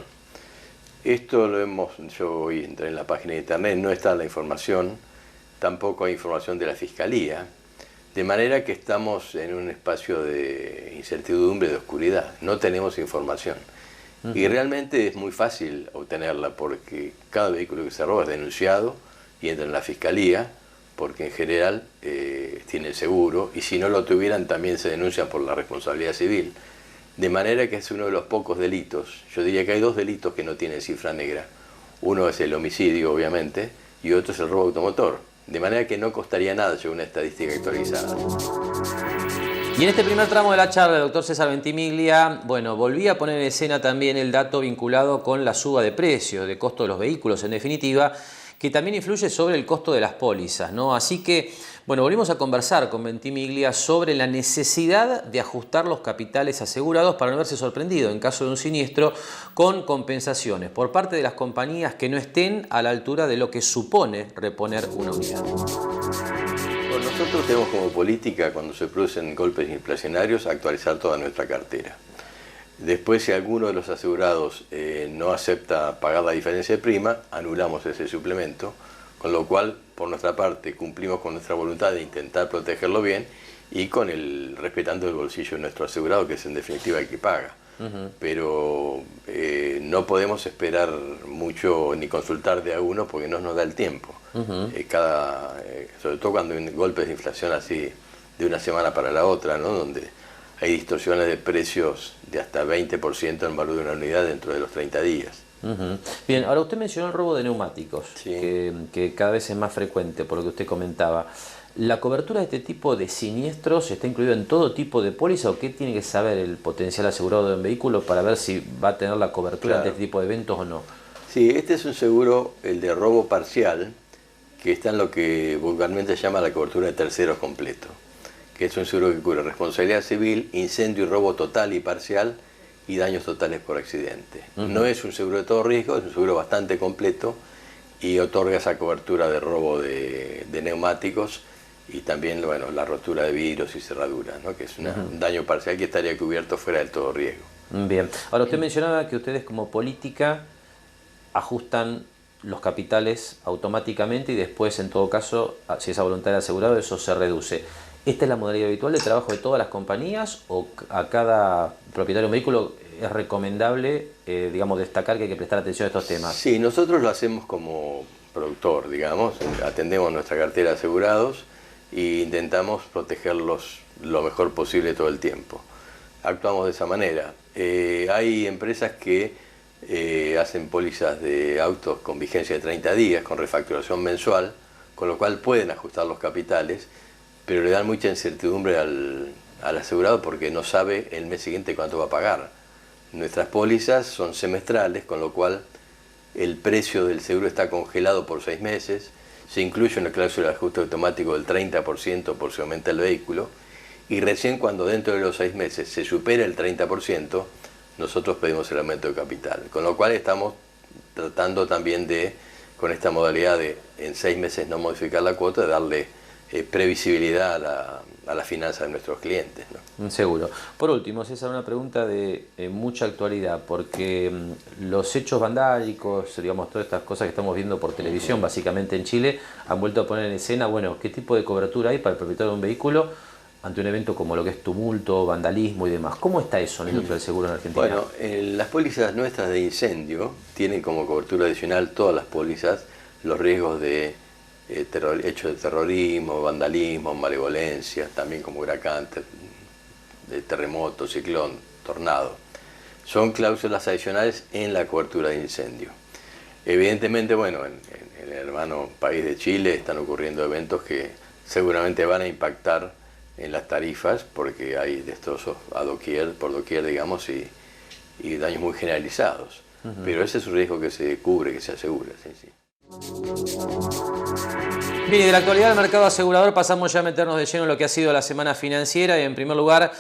Speaker 11: Esto lo yo hoy entré en la página de internet, no está la información, tampoco hay información de la Fiscalía, de manera que estamos en un espacio de incertidumbre, de oscuridad, no tenemos información. Y realmente es muy fácil obtenerla porque cada vehículo que se roba es denunciado y entra en la Fiscalía, porque en general tiene el seguro, y si no lo tuvieran también se denuncian por la responsabilidad civil. De manera que es uno de los pocos delitos. Yo diría que hay 2 delitos que no tienen cifra negra. Uno es el homicidio, obviamente, y otro es el robo automotor. De manera que no costaría nada llevar una estadística actualizada.
Speaker 1: Y en este primer tramo de la charla, el doctor César Ventimiglia, bueno, volví a poner en escena también el dato vinculado con la suba de precios, de costo de los vehículos, en definitiva, que también influye sobre el costo de las pólizas, ¿no? Así que, bueno, volvimos a conversar con Ventimiglia sobre la necesidad de ajustar los capitales asegurados para no verse sorprendido en caso de un siniestro con compensaciones por parte de las compañías que no estén a la altura de lo que supone reponer una unidad.
Speaker 11: Bueno, nosotros tenemos como política, cuando se producen golpes inflacionarios, actualizar toda nuestra cartera. Después, si alguno de los asegurados no acepta pagar la diferencia de prima, anulamos ese suplemento, con lo cual, por nuestra parte, cumplimos con nuestra voluntad de intentar protegerlo bien y respetando el bolsillo de nuestro asegurado, que es en definitiva el que paga. Pero no podemos esperar mucho ni consultar de a uno porque no nos da el tiempo. Sobre todo cuando hay golpes de inflación así de una semana para la otra, ¿no? Donde hay distorsiones de precios de hasta 20% en valor de una unidad dentro de los 30 días.
Speaker 1: Bien, ahora usted mencionó el robo de neumáticos,
Speaker 11: Sí.
Speaker 1: que cada vez es más frecuente, por lo que usted comentaba. ¿La cobertura de este tipo de siniestros está incluida en todo tipo de póliza o qué tiene que saber el potencial asegurado de un vehículo para ver si va a tener la cobertura
Speaker 11: Claro.
Speaker 1: de este tipo de eventos o no?
Speaker 11: Sí, este es un seguro, el de robo parcial, que está en lo que vulgarmente se llama la cobertura de terceros completo, que es un seguro que cubre responsabilidad civil, incendio y robo total y parcial y daños totales por accidente. No es un seguro de todo riesgo, es un seguro bastante completo y otorga esa cobertura de robo de neumáticos y también, bueno, la rotura de vidrios y cerraduras, ¿no? Que es un daño parcial que estaría cubierto fuera del todo riesgo.
Speaker 1: Bien, ahora usted mencionaba que ustedes como política ajustan los capitales automáticamente y después, en todo caso, si es a voluntad del asegurado, eso se reduce. ¿Esta es la modalidad habitual de trabajo de todas las compañías o a cada propietario de un vehículo es recomendable, digamos, destacar que hay que prestar atención a estos temas?
Speaker 11: Sí, nosotros lo hacemos como productor, digamos, atendemos nuestra cartera de asegurados e intentamos protegerlos lo mejor posible todo el tiempo. Actuamos de esa manera. Hay empresas que hacen pólizas de autos con vigencia de 30 días, con refacturación mensual, con lo cual pueden ajustar los capitales, pero le dan mucha incertidumbre al asegurado porque no sabe el mes siguiente cuánto va a pagar. Nuestras pólizas son semestrales, con lo cual el precio del seguro está congelado por 6 meses, se incluye una cláusula de ajuste automático del 30% por si aumenta el vehículo, y recién cuando dentro de los 6 meses se supera el 30%, nosotros pedimos el aumento de capital. Con lo cual estamos tratando también de, con esta modalidad de en 6 meses no modificar la cuota, de darle previsibilidad a la finanza de nuestros clientes, ¿no?
Speaker 1: Seguro. Por último, César, una pregunta de mucha actualidad, porque los hechos vandálicos, digamos, todas estas cosas que estamos viendo por televisión, básicamente en Chile, han vuelto a poner en escena, bueno, qué tipo de cobertura hay para el propietario de un vehículo ante un evento como lo que es tumulto, vandalismo y demás. ¿Cómo está eso en el industria del seguro en Argentina?
Speaker 11: Bueno, las pólizas nuestras de incendio tienen como cobertura adicional todas las pólizas los riesgos de hechos de terrorismo, vandalismo, malevolencia, también como huracán, de terremoto, ciclón, tornado. Son cláusulas adicionales en la cobertura de incendio. Evidentemente, bueno, en el hermano país de Chile están ocurriendo eventos que seguramente van a impactar en las tarifas porque hay destrozos por doquier, digamos, y daños muy generalizados. Pero ese es un riesgo que se cubre, que se asegura. Sí, sí.
Speaker 1: Bien, y de la actualidad del mercado asegurador pasamos ya a meternos de lleno en lo que ha sido la semana financiera y en primer lugar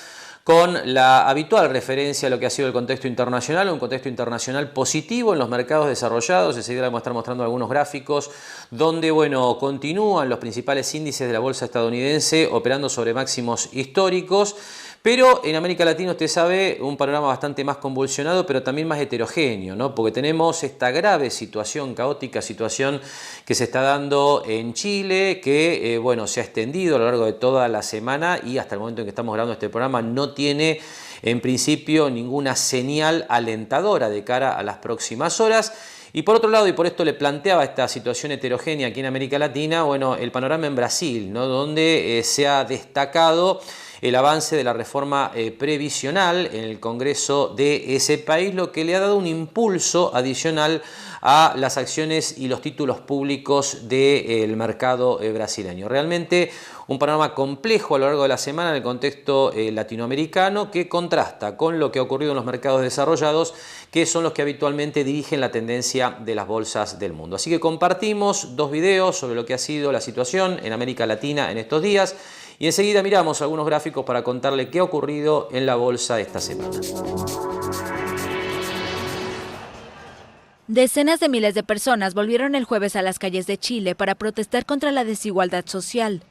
Speaker 1: con la habitual referencia a lo que ha sido el contexto internacional, un contexto internacional positivo en los mercados desarrollados. Enseguida vamos a estar mostrando algunos gráficos donde, bueno, continúan los principales índices de la bolsa estadounidense operando sobre máximos históricos. Pero en América Latina, usted sabe, un panorama bastante más convulsionado, pero también más heterogéneo, ¿no? Porque tenemos esta grave situación, caótica situación que se está dando en Chile, que bueno, se ha extendido a lo largo de toda la semana y hasta el momento en que estamos grabando este programa no tiene en principio ninguna señal alentadora de cara a las próximas horas. Y por otro lado, y por esto le planteaba esta situación heterogénea aquí en América Latina, bueno, el panorama en Brasil, ¿no? Donde se ha destacado el avance de la reforma previsional en el Congreso de ese país, lo que le ha dado un impulso adicional a las acciones y los títulos públicos del mercado brasileño. Realmente un panorama complejo a lo largo de la semana en el contexto latinoamericano que contrasta con lo que ha ocurrido en los mercados desarrollados, que son los que habitualmente dirigen la tendencia de las bolsas del mundo. Así que compartimos dos videos sobre lo que ha sido la situación en América Latina en estos días y enseguida miramos algunos gráficos para contarle qué ha ocurrido en la bolsa esta semana.
Speaker 12: Decenas de miles de personas volvieron el jueves a las calles de Chile para protestar contra la desigualdad social.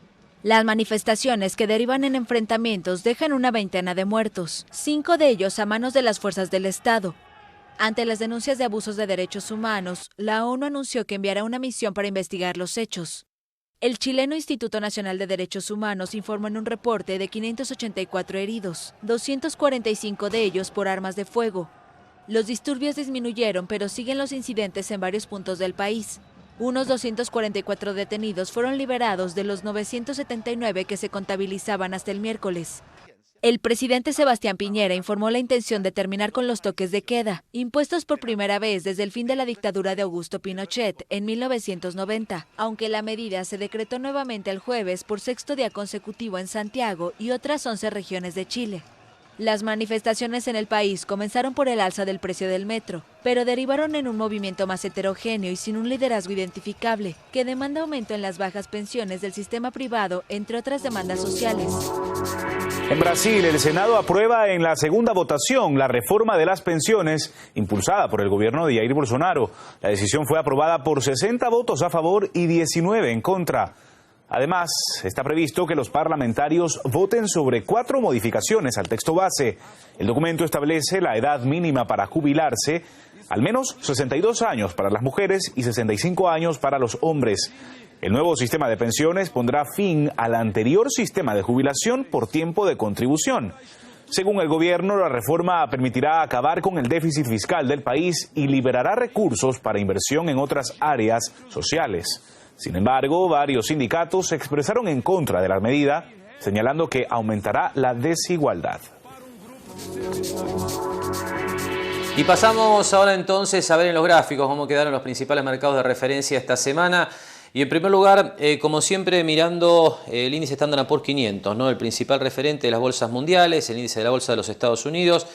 Speaker 12: Las manifestaciones que derivan en enfrentamientos dejan una veintena de muertos, 5 de ellos a manos de las fuerzas del Estado. Ante las denuncias de abusos de derechos humanos, la ONU anunció que enviará una misión para investigar los hechos. El chileno Instituto Nacional de Derechos Humanos informó en un reporte de 584 heridos, 245 de ellos por armas de fuego. Los disturbios disminuyeron, pero siguen los incidentes en varios puntos del país. Unos 244 detenidos fueron liberados de los 979 que se contabilizaban hasta el miércoles. El presidente Sebastián Piñera informó la intención de terminar con los toques de queda, impuestos por primera vez desde el fin de la dictadura de Augusto Pinochet en 1990, aunque la medida se decretó nuevamente el jueves por 6º día consecutivo en Santiago y otras 11 regiones de Chile. Las manifestaciones en el país comenzaron por el alza del precio del metro, pero derivaron en un movimiento más heterogéneo y sin un liderazgo identificable, que demanda aumento en las bajas pensiones del sistema privado, entre otras demandas sociales.
Speaker 13: En Brasil, el Senado aprueba en la segunda votación la reforma de las pensiones impulsada por el gobierno de Jair Bolsonaro. La decisión fue aprobada por 60 votos a favor y 19 en contra. Además, está previsto que los parlamentarios voten sobre 4 modificaciones al texto base. El documento establece la edad mínima para jubilarse, al menos 62 años para las mujeres y 65 años para los hombres. El nuevo sistema de pensiones pondrá fin al anterior sistema de jubilación por tiempo de contribución. Según el gobierno, la reforma permitirá acabar con el déficit fiscal del país y liberará recursos para inversión en otras áreas sociales. Sin embargo, varios sindicatos se expresaron en contra de la medida, señalando que aumentará la desigualdad.
Speaker 1: Y pasamos ahora entonces a ver en los gráficos cómo quedaron los principales mercados de referencia esta semana. Y en primer lugar, como siempre, mirando el índice Standard & Poor's 500, ¿no? El principal referente de las bolsas mundiales, el índice de la bolsa de los Estados Unidos,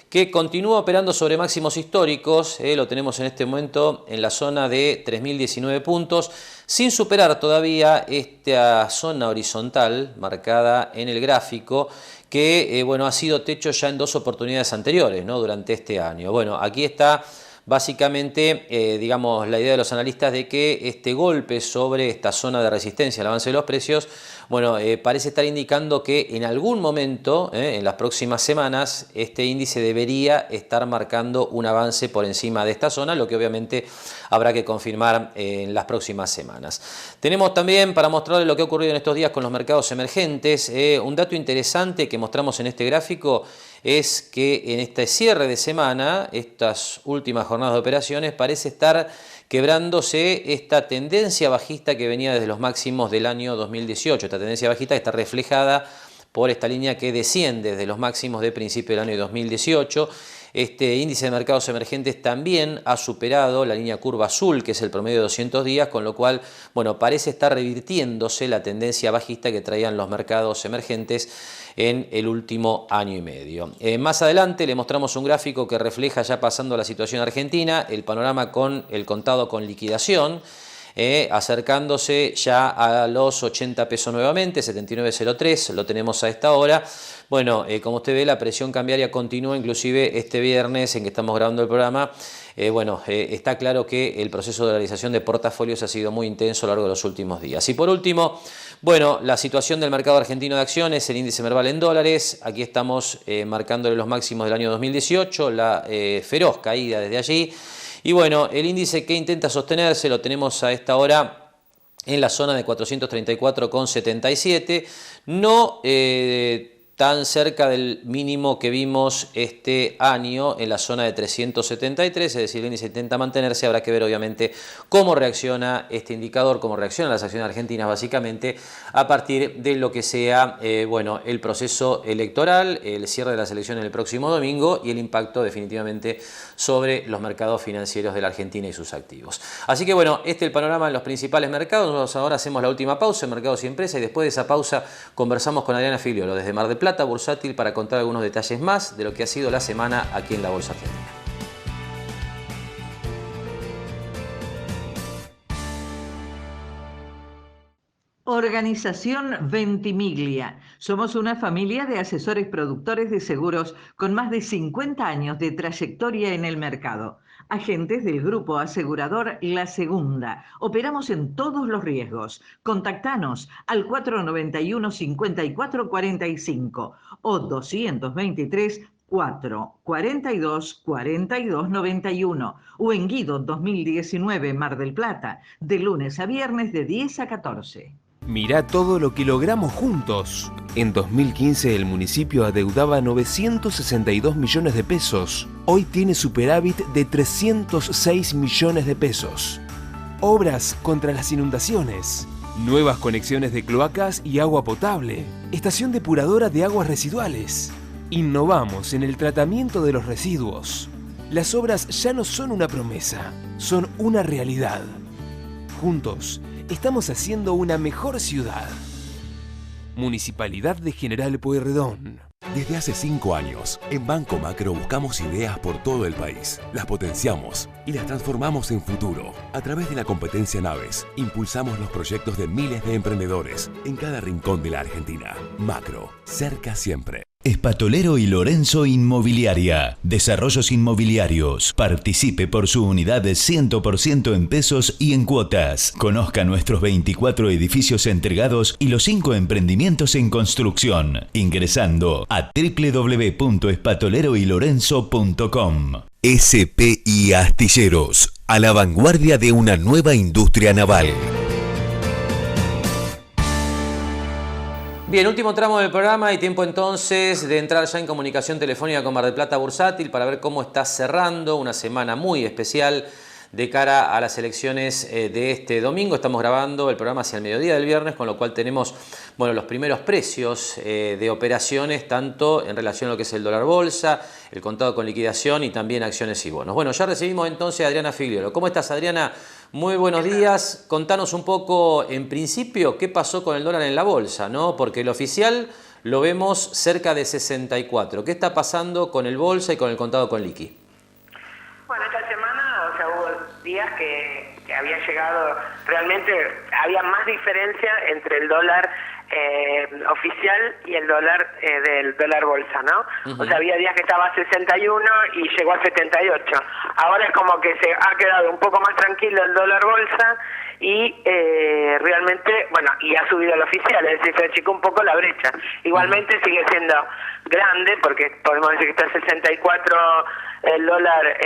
Speaker 1: que continúa operando sobre máximos históricos, lo tenemos en este momento en la zona de 3.019 puntos, sin superar todavía esta zona horizontal marcada en el gráfico, que bueno, ha sido techo ya en 2 oportunidades anteriores, ¿no? Durante este año. Bueno, aquí está básicamente, digamos, la idea de los analistas de que este golpe sobre esta zona de resistencia al avance de los precios, bueno, parece estar indicando que en algún momento, en las próximas semanas, este índice debería estar marcando un avance por encima de esta zona, lo que obviamente habrá que confirmar en las próximas semanas. Tenemos también, para mostrarles lo que ha ocurrido en estos días con los mercados emergentes, un dato interesante que mostramos en este gráfico es que en este cierre de semana, estas últimas jornadas de operaciones, parece estar quebrándose esta tendencia bajista que venía desde los máximos del año 2018. Esta tendencia bajista está reflejada por esta línea que desciende desde los máximos de principio del año 2018. Este índice de mercados emergentes también ha superado la línea curva azul, que es el promedio de 200 días, con lo cual, bueno, parece estar revirtiéndose la tendencia bajista que traían los mercados emergentes en el último año y medio. Más adelante le mostramos un gráfico que refleja, ya pasando a la situación argentina, el panorama con el contado con liquidación, acercándose ya a los 80 pesos nuevamente, 79.03, lo tenemos a esta hora. Bueno, como usted ve, la presión cambiaria continúa, inclusive este viernes en que estamos grabando el programa. Está claro que el proceso de realización de portafolios ha sido muy intenso a lo largo de los últimos días. Y por último, bueno, la situación del mercado argentino de acciones, el índice Merval en dólares. Aquí estamos marcándole los máximos del año 2018, la feroz caída desde allí. Y bueno, el índice que intenta sostenerse lo tenemos a esta hora en la zona de 434,77, no tan cerca del mínimo que vimos este año en la zona de 373, es decir, el índice intenta mantenerse. Habrá que ver obviamente cómo reacciona este indicador, cómo reaccionan las acciones argentinas básicamente a partir de lo que sea bueno, el proceso electoral, el cierre de las elecciones el próximo domingo y el impacto definitivamente sobre los mercados financieros de la Argentina y sus activos. Así que bueno, este es el panorama en los principales mercados. Nosotros ahora hacemos la última pausa en Mercados y Empresas y después de esa pausa conversamos con Adriana Filiolo desde Mar del Plata, Bursátil, para contar algunos detalles más de lo que ha sido la semana aquí en la Bolsa Argentina.
Speaker 14: Organización Ventimiglia. Somos una familia de asesores productores de seguros con más de 50 años de trayectoria en el mercado. Agentes del grupo asegurador La Segunda. Operamos en todos los riesgos. Contactanos al 491-5445 o 223 442 4291 o en Guido 2019 Mar del Plata, de lunes a viernes de 10 a 14.
Speaker 9: Mirá todo lo que logramos juntos. En 2015 el municipio adeudaba 962 millones de pesos. Hoy tiene superávit de 306 millones de pesos. Obras contra las inundaciones. Nuevas conexiones de cloacas y agua potable. Estación depuradora de aguas residuales. Innovamos en el tratamiento de los residuos. Las obras ya no son una promesa, son una realidad. Juntos, estamos haciendo una mejor ciudad. Municipalidad de General Pueyrredón.
Speaker 6: Desde hace 5 años, en Banco Macro buscamos ideas por todo el país, las potenciamos y las transformamos en futuro. A través de la competencia Naves, impulsamos los proyectos de miles de emprendedores en cada rincón de la Argentina. Macro, cerca siempre.
Speaker 7: Espatolero y Lorenzo Inmobiliaria. Desarrollos inmobiliarios. Participe por su unidad de 100% en pesos y en cuotas. Conozca nuestros 24 edificios entregados y los 5 emprendimientos en construcción. Ingresando a www.espatoleroylorenzo.com.
Speaker 8: SPI Astilleros, a la vanguardia de una nueva industria naval.
Speaker 1: Bien, último tramo del programa y tiempo entonces de entrar ya en comunicación telefónica con Mar del Plata Bursátil para ver cómo está cerrando una semana muy especial de cara a las elecciones de este domingo. Estamos grabando el programa hacia el mediodía del viernes, con lo cual tenemos los primeros precios de operaciones, tanto en relación a lo que es el dólar bolsa, el contado con liquidación y también acciones y bonos. Bueno, ya recibimos entonces a Adriana Figliolo. ¿Cómo estás, Adriana? Muy buenos días. Contanos un poco, en principio, qué pasó con el dólar en la bolsa, ¿no? Porque el oficial lo vemos cerca de 64. ¿Qué está pasando con el bolsa y con el contado con liqui?
Speaker 15: Bueno, esta semana, hubo días que había llegado, realmente había más diferencia entre el dólar oficial y el dólar del dólar bolsa, ¿no? O sea, había días que estaba a 61 y llegó a 78. Ahora es como que se ha quedado un poco más tranquilo el dólar bolsa y realmente, y ha subido el oficial, es decir, se achicó un poco la brecha. Igualmente sigue siendo grande, porque podemos decir que está a 64 el dólar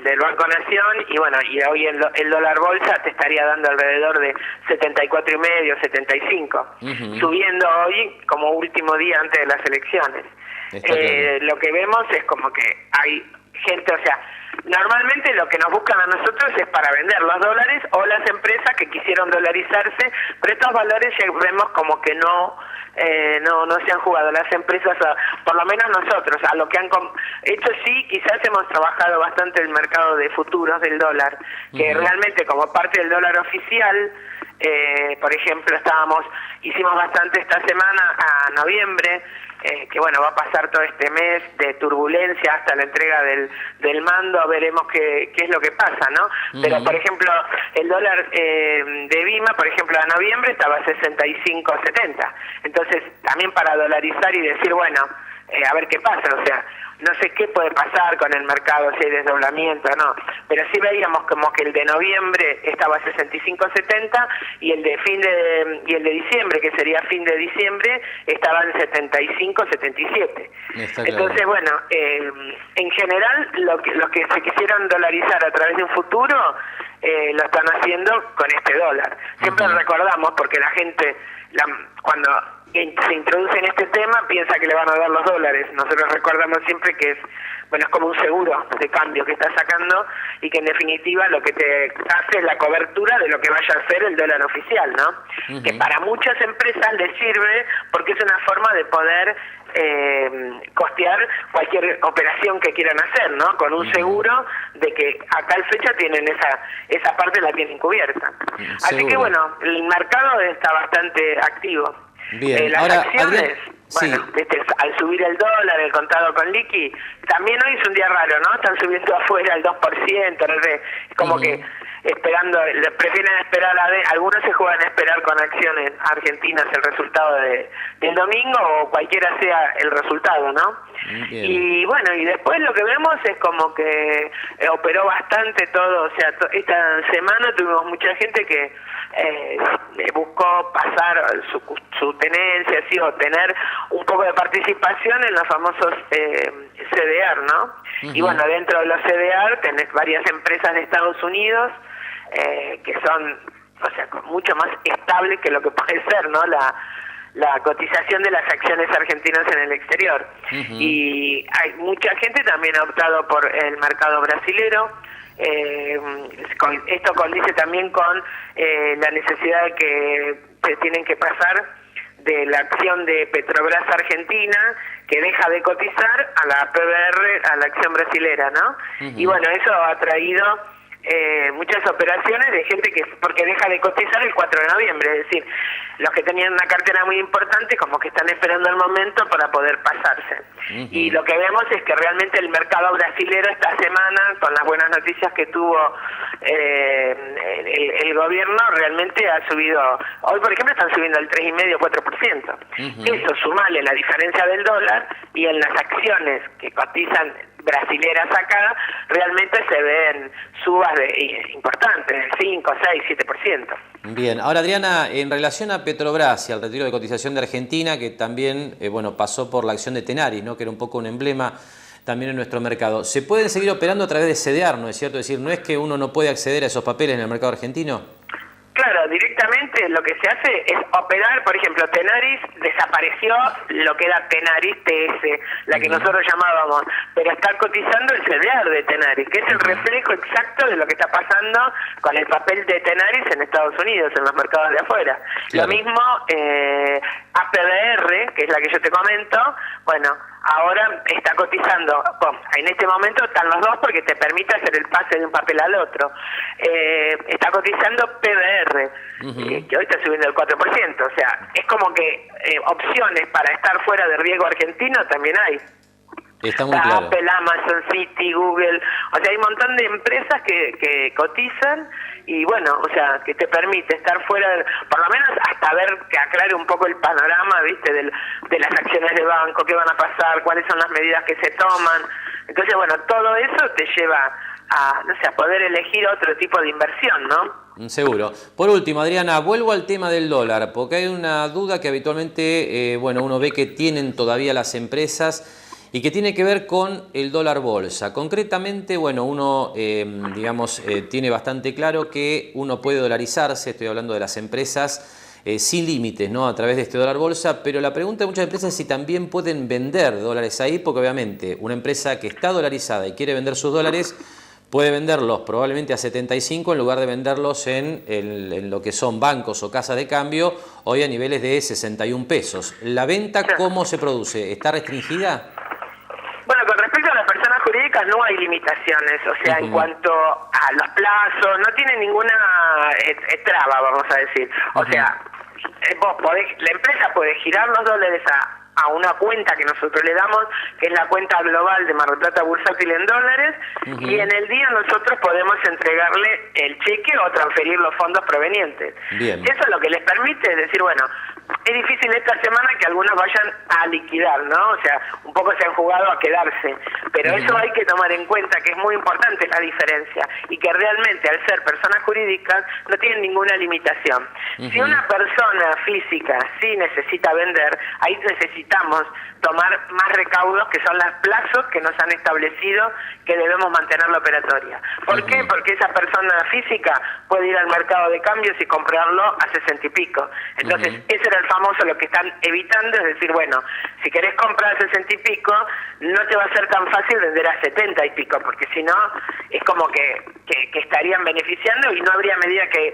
Speaker 15: del Banco Nación, y hoy el dólar bolsa te estaría dando alrededor de 74,5, 75, subiendo hoy como último día antes de las elecciones. Lo que vemos es como que hay gente, normalmente lo que nos buscan a nosotros es para vender los dólares o las empresas que quisieron dolarizarse, pero estos valores ya vemos como que no se han jugado las empresas, por lo menos nosotros, a lo que han hecho. Sí, quizás hemos trabajado bastante el mercado de futuros del dólar, que realmente como parte del dólar oficial, por ejemplo, hicimos bastante esta semana a noviembre, que va a pasar todo este mes de turbulencia hasta la entrega del mando, veremos qué es lo que pasa, ¿no? Pero, por ejemplo, el dólar de Bima, por ejemplo, a noviembre estaba a 65.70. Entonces, también para dolarizar y decir, a ver qué pasa, no sé qué puede pasar con el mercado, si hay desdoblamiento o no, pero sí veíamos como que el de noviembre estaba a 65.70 y el de diciembre, que sería fin de diciembre, estaba en 75.77. Entonces, en general, los que se quisieron dolarizar a través de un futuro, lo están haciendo con este dólar. Siempre recordamos, porque la gente, cuando se introduce en este tema, piensa que le van a dar los dólares. Nosotros recordamos siempre que es como un seguro de cambio que está sacando, y que en definitiva lo que te hace es la cobertura de lo que vaya a ser el dólar oficial, ¿no? Que para muchas empresas les sirve porque es una forma de poder costear cualquier operación que quieran hacer, ¿no? Con un seguro de que a tal fecha tienen esa parte, la tienen cubierta. Así que el mercado está bastante activo.
Speaker 1: Bien,
Speaker 15: las
Speaker 1: ahora,
Speaker 15: acciones,
Speaker 1: Adrián,
Speaker 15: al subir el dólar, el contado con liqui, también hoy es un día raro, ¿no? Están subiendo afuera el 2%, no sé, como que esperando, prefieren esperar, algunos se juegan a esperar con acciones argentinas el resultado del domingo o cualquiera sea el resultado, ¿no?
Speaker 1: Bien.
Speaker 15: Y bueno, y después lo que vemos es como que operó bastante todo, o sea, esta semana tuvimos mucha gente que buscó pasar su tenencia, ¿sí? O tener un poco de participación en los famosos CDR, ¿no? Y bueno, dentro de los CDR tenés varias empresas de Estados Unidos que son, o sea, mucho más estables que lo que puede ser, ¿no? La cotización de las acciones argentinas en el exterior. Y hay mucha gente también ha optado por el mercado brasilero. Esto condice también con la necesidad de que se tienen que pasar de la acción de Petrobras Argentina, que deja de cotizar, a la PBR, a la acción brasilera, ¿no? Y bueno, eso ha traído muchas operaciones de gente que, porque deja de cotizar el 4 de noviembre, es decir, los que tenían una cartera muy importante como que están esperando el momento para poder pasarse. Y lo que vemos es que realmente el mercado brasilero esta semana, con las buenas noticias que tuvo el gobierno, realmente ha subido, hoy por ejemplo están subiendo el 3,5-4%. Eso, sumale la diferencia del dólar y en las acciones que cotizan brasileras acá, realmente se ven subas importantes, del 5, 6, 7%.
Speaker 1: Bien, ahora Adriana, en relación a Petrobras y al retiro de cotización de Argentina, que también bueno, pasó por la acción de Tenaris, ¿no? Que era un poco un emblema también en nuestro mercado, ¿se pueden seguir operando a través de CDR, no es cierto? Es decir, ¿no es que uno no puede acceder a esos papeles en el mercado argentino?
Speaker 15: Claro, directamente lo que se hace es operar, por ejemplo, Tenaris desapareció lo que era Tenaris TS, la que nosotros llamábamos, pero está cotizando el CDR de Tenaris, que es el reflejo exacto de lo que está pasando con el papel de Tenaris en Estados Unidos, en los mercados de afuera. Claro. Lo mismo APDR, que es la que yo te comento, bueno, ahora está cotizando, bueno, en este momento están los dos porque te permite hacer el pase de un papel al otro. Está cotizando PBR, que hoy está subiendo el 4%, o sea, es como que opciones para estar fuera de riesgo argentino también hay.
Speaker 1: Está muy claro.
Speaker 15: Apple, Amazon, Citi, Google, o sea, hay un montón de empresas que cotizan y bueno, o sea, que te permite estar fuera, por lo menos hasta ver, que aclare un poco el panorama, ¿viste? De las acciones de banco, qué van a pasar, cuáles son las medidas que se toman. Entonces, bueno, todo eso te lleva a, no sé, a poder elegir otro tipo de inversión, ¿no?
Speaker 1: Seguro. Por último, Adriana, vuelvo al tema del dólar, porque hay una duda que habitualmente, bueno, uno ve que tienen todavía las empresas y que tiene que ver con el dólar bolsa. Concretamente, bueno, uno, digamos, tiene bastante claro que uno puede dolarizarse, estoy hablando de las empresas, sin límites, ¿no? A través de este dólar bolsa, pero la pregunta de muchas empresas es si también pueden vender dólares ahí, porque obviamente una empresa que está dolarizada y quiere vender sus dólares, puede venderlos probablemente a 75 en lugar de venderlos en lo que son bancos o casas de cambio, hoy a niveles de 61 pesos. ¿La venta cómo se produce? ¿Está restringida?
Speaker 15: Bueno, con respecto a las personas jurídicas no hay limitaciones, o sea, en cuanto a los plazos, no tiene ninguna traba, vamos a decir. O sea, vos podés, la empresa puede girar los dólares a una cuenta que nosotros le damos, que es la cuenta global de Mar del Plata Bursátil en dólares, y en el día nosotros podemos entregarle el cheque o transferir los fondos provenientes. Bien. Eso lo que les permite es decir, bueno, es difícil esta semana que algunos vayan a liquidar, ¿no? O sea, un poco se han jugado a quedarse, pero eso hay que tomar en cuenta que es muy importante la diferencia y que realmente al ser personas jurídicas no tienen ninguna limitación. Si una persona física sí necesita vender, ahí necesitamos tomar más recaudos, que son los plazos que nos han establecido que debemos mantener la operatoria. ¿Por qué? Porque esa persona física puede ir al mercado de cambios y comprarlo a 60 y pico. Entonces, ese era el famoso, lo que están evitando es decir, bueno, si querés comprar a 60 y pico, no te va a ser tan fácil vender a 70 y pico, porque si no, es como que estarían beneficiando y no habría medida que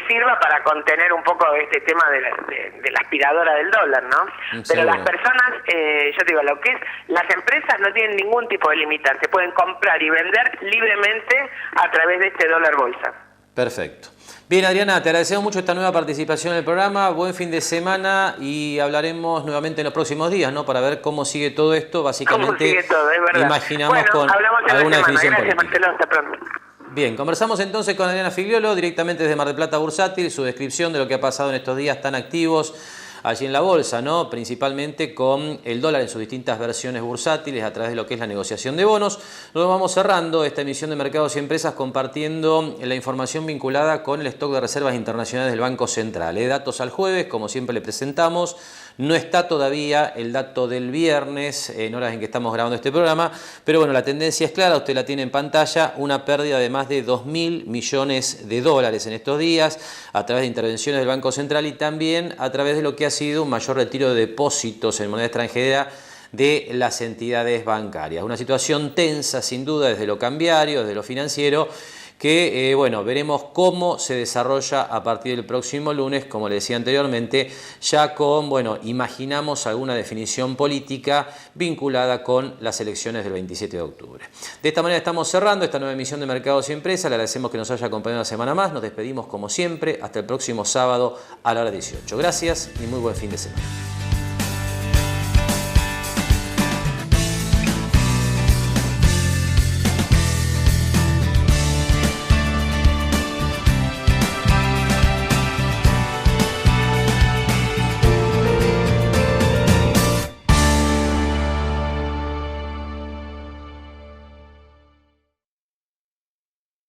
Speaker 15: sirva para contener un poco este tema de la aspiradora del dólar, ¿no? Pero las personas, yo digo, lo que es, las empresas no tienen ningún tipo de limitante, pueden comprar y vender libremente a través de este dólar bolsa.
Speaker 1: Perfecto. Bien, Adriana, te agradecemos mucho esta nueva participación en el programa, buen fin de semana y hablaremos nuevamente en los próximos días, ¿no? Para ver cómo sigue todo esto, básicamente.
Speaker 15: ¿Cómo sigue todo? Es verdad.
Speaker 1: Imaginamos
Speaker 15: bueno,
Speaker 1: con
Speaker 15: hablamos en
Speaker 1: alguna
Speaker 15: la semana.
Speaker 1: definición
Speaker 15: Gracias,
Speaker 1: política.
Speaker 15: Marcelo, hasta pronto.
Speaker 1: Bien, conversamos entonces con Adriana Figliolo, directamente desde Mar del Plata Bursátil, su descripción de lo que ha pasado en estos días tan activos allí en la bolsa, ¿no? Principalmente con el dólar en sus distintas versiones bursátiles a través de lo que es la negociación de bonos. Luego vamos cerrando esta emisión de Mercados y Empresas compartiendo la información vinculada con el stock de reservas internacionales del Banco Central. Datos al jueves, como siempre le presentamos. No está todavía el dato del viernes, en horas en que estamos grabando este programa, pero bueno, la tendencia es clara, usted la tiene en pantalla, una pérdida de más de 2.000 millones de dólares en estos días, a través de intervenciones del Banco Central y también a través de lo que ha sido un mayor retiro de depósitos en moneda extranjera de las entidades bancarias. Una situación tensa, sin duda, desde lo cambiario, desde lo financiero, que bueno, veremos cómo se desarrolla a partir del próximo lunes, como le decía anteriormente, ya con, bueno, imaginamos alguna definición política vinculada con las elecciones del 27 de octubre. De esta manera estamos cerrando esta nueva emisión de Mercados y Empresas. Le agradecemos que nos haya acompañado una semana más. Nos despedimos como siempre hasta el próximo sábado a la hora 18. Gracias y muy buen fin de semana.